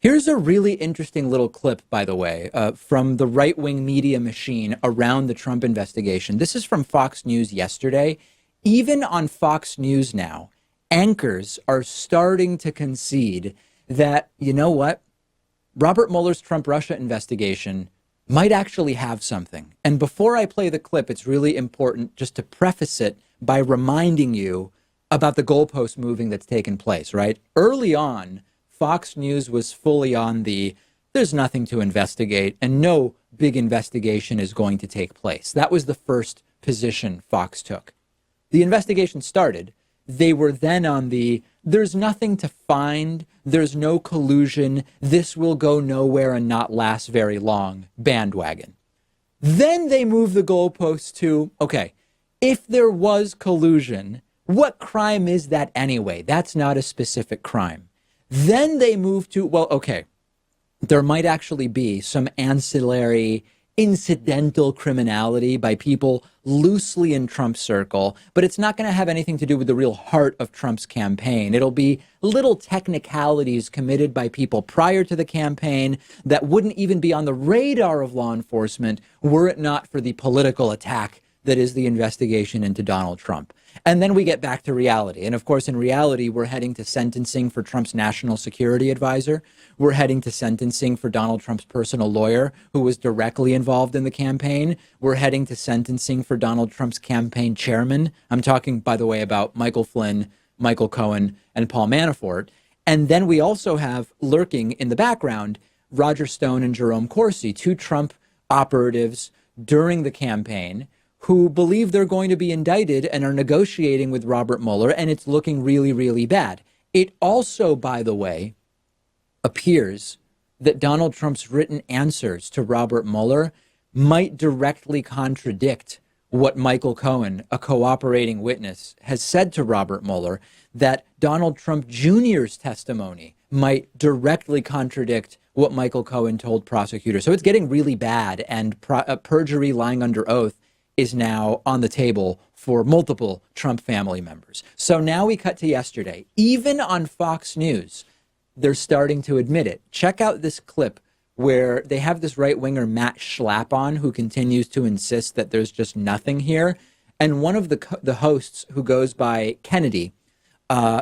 Here's a really interesting little clip, by the way, from the right-wing media machine around the Trump investigation. This is from Fox News yesterday. Even on Fox News now, anchors are starting to concede that, you know what, Robert Mueller's Trump-Russia investigation might actually have something. And before I play the clip, it's really important just to preface it by reminding you about the goalpost moving that's taken place, right? Early on, Fox News was fully on the there's nothing to investigate and no big investigation is going to take place. That was the first position Fox took. The investigation started. They were then on the there's nothing to find, there's no collusion, this will go nowhere and not last very long bandwagon. Then they moved the goalposts to, okay, if there was collusion, what crime is that anyway? That's not a specific crime. Then they moved to, well, okay, there might actually be some ancillary, incidental criminality by people loosely in Trump's circle, but it's not going to have anything to do with the real heart of Trump's campaign. It'll be little technicalities committed by people prior to the campaign that wouldn't even be on the radar of law enforcement were it not for the political attack that is the investigation into Donald Trump. And then we get back to reality. And of course, in reality, we're heading to sentencing for Trump's national security advisor. We're heading to sentencing for Donald Trump's personal lawyer, who was directly involved in the campaign. We're heading to sentencing for Donald Trump's campaign chairman. I'm talking, by the way, about Michael Flynn, Michael Cohen, and Paul Manafort. And then we also have lurking in the background, Roger Stone and Jerome Corsi, two Trump operatives during the campaign who believe they're going to be indicted and are negotiating with Robert Mueller, and it's looking really, really bad. It also, by the way, appears that Donald Trump's written answers to Robert Mueller might directly contradict what Michael Cohen, a cooperating witness, has said to Robert Mueller, that Donald Trump Jr.'s testimony might directly contradict what Michael Cohen told prosecutors. So it's getting really bad, and perjury, lying under oath, is now on the table for multiple Trump family members. So now we cut to yesterday. Even on Fox News, they're starting to admit it. Check out this clip where they have this right-winger Matt Schlapp on, who continues to insist that there's just nothing here. And one of the hosts, who goes by Kennedy,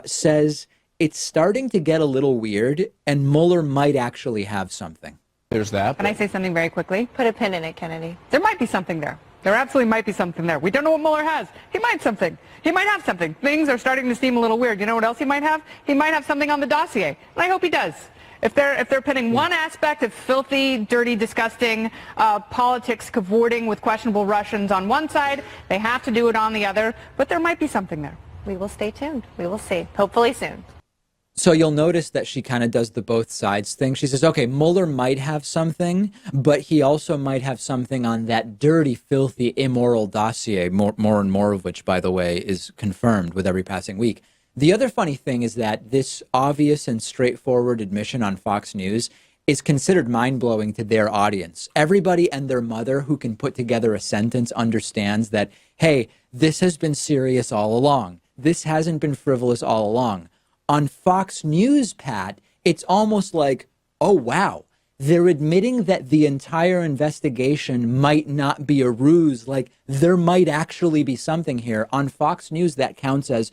says it's starting to get a little weird and Mueller might actually have something. There's that. Can I say something very quickly? Put a pin in it, Kennedy. There might be something there. There absolutely might be something there. We don't know what Mueller has. He might have something. He might have something. Things are starting to seem a little weird. You know what else he might have? He might have something on the dossier. And I hope he does. If they're pinning one aspect of filthy, dirty, disgusting politics cavorting with questionable Russians on one side, they have to do it on the other. But there might be something there. We will stay tuned. We will see. Hopefully soon. So you'll notice that she kind of does the both sides thing. She says, okay, Mueller might have something, but he also might have something on that dirty, filthy, immoral dossier, more and more of which, by the way, is confirmed with every passing week. The other funny thing is that this obvious and straightforward admission on Fox News is considered mind-blowing to their audience. Everybody and their mother who can put together a sentence understands that, hey, this has been serious all along. This hasn't been frivolous all along. On Fox News, Pat, it's almost like, oh, wow, they're admitting that the entire investigation might not be a ruse. Like, there might actually be something here. On Fox News, that counts as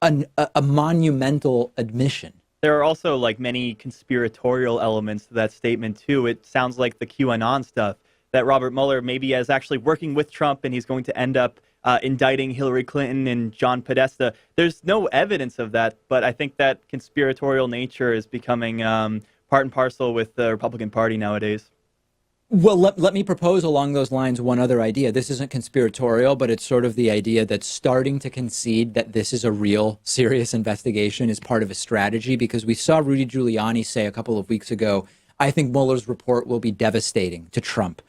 a monumental admission. There are also like many conspiratorial elements to that statement, too. It sounds like the QAnon stuff, that Robert Mueller maybe is actually working with Trump and he's going to end up indicting Hillary Clinton and John Podesta. There's no evidence of that, but I think that conspiratorial nature is becoming part and parcel with the Republican Party nowadays. Well, let me propose along those lines one other idea. This isn't conspiratorial, but it's sort of the idea that starting to concede that this is a real serious investigation is part of a strategy, because we saw Rudy Giuliani say a couple of weeks ago, I think Mueller's report will be devastating to Trump.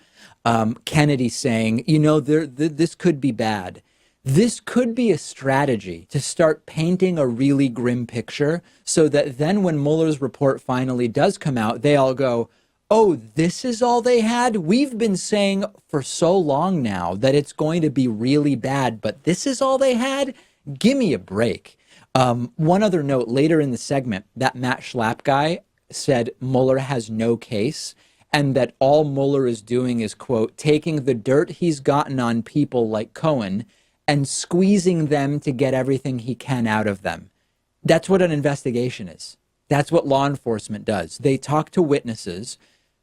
Kennedy saying, you know, this could be bad. This could be a strategy to start painting a really grim picture so that then when Mueller's report finally does come out, they all go, oh, this is all they had? We've been saying for so long now that it's going to be really bad, but this is all they had? Give me a break. One other note, later in the segment, that Matt Schlapp guy, said Mueller has no case and that all Mueller is doing is, quote, taking the dirt he's gotten on people like Cohen and squeezing them to get everything he can out of them. That's what an investigation is. That's what law enforcement does. They talk to witnesses,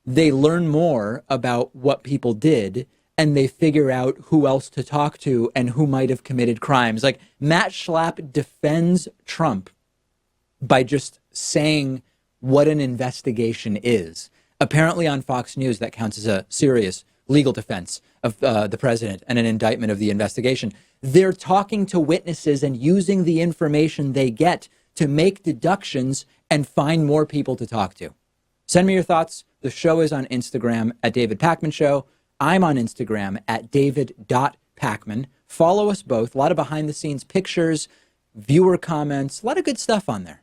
they learn more about what people did, and they figure out who else to talk to and who might have committed crimes. Like Matt Schlapp defends Trump by just saying what an investigation is. Apparently on Fox News, that counts as a serious legal defense of the president and an indictment of the investigation. They're talking to witnesses and using the information they get to make deductions and find more people to talk to. Send me your thoughts. The show is on Instagram at David Pakman Show. I'm on Instagram at david.pakman. Follow us both. A lot of behind the scenes pictures, viewer comments, a lot of good stuff on there.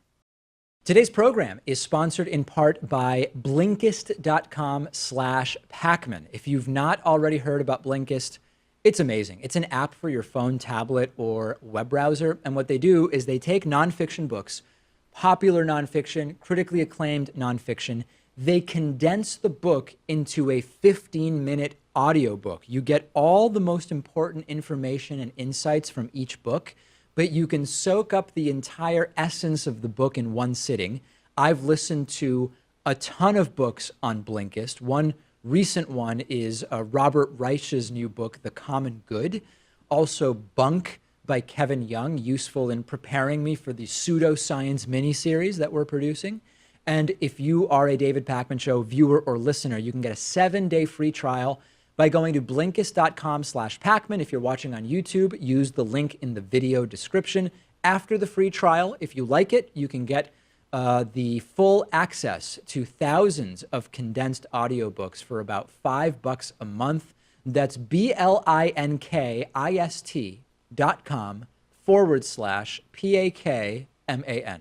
Today's program is sponsored in part by Blinkist.com/Pakman. If you've not already heard about Blinkist, it's amazing. It's an app for your phone, tablet, or web browser. And what they do is they take nonfiction books, popular nonfiction, critically acclaimed nonfiction. They condense the book into a 15-minute audiobook. You get all the most important information and insights from each book, but you can soak up the entire essence of the book in one sitting. I've listened to a ton of books on Blinkist. One recent one is Robert Reich's new book, The Common Good. Also Bunk by Kevin Young, useful in preparing me for the pseudoscience miniseries that we're producing. And if you are a David Pakman Show viewer or listener, you can get a 7-day free trial by going to Blinkist.com/Pakman. If you're watching on YouTube, use the link in the video description. After the free trial, if you like it, you can get the full access to thousands of condensed audiobooks for about $5 a month. That's BLINKIST.com/PAKMAN.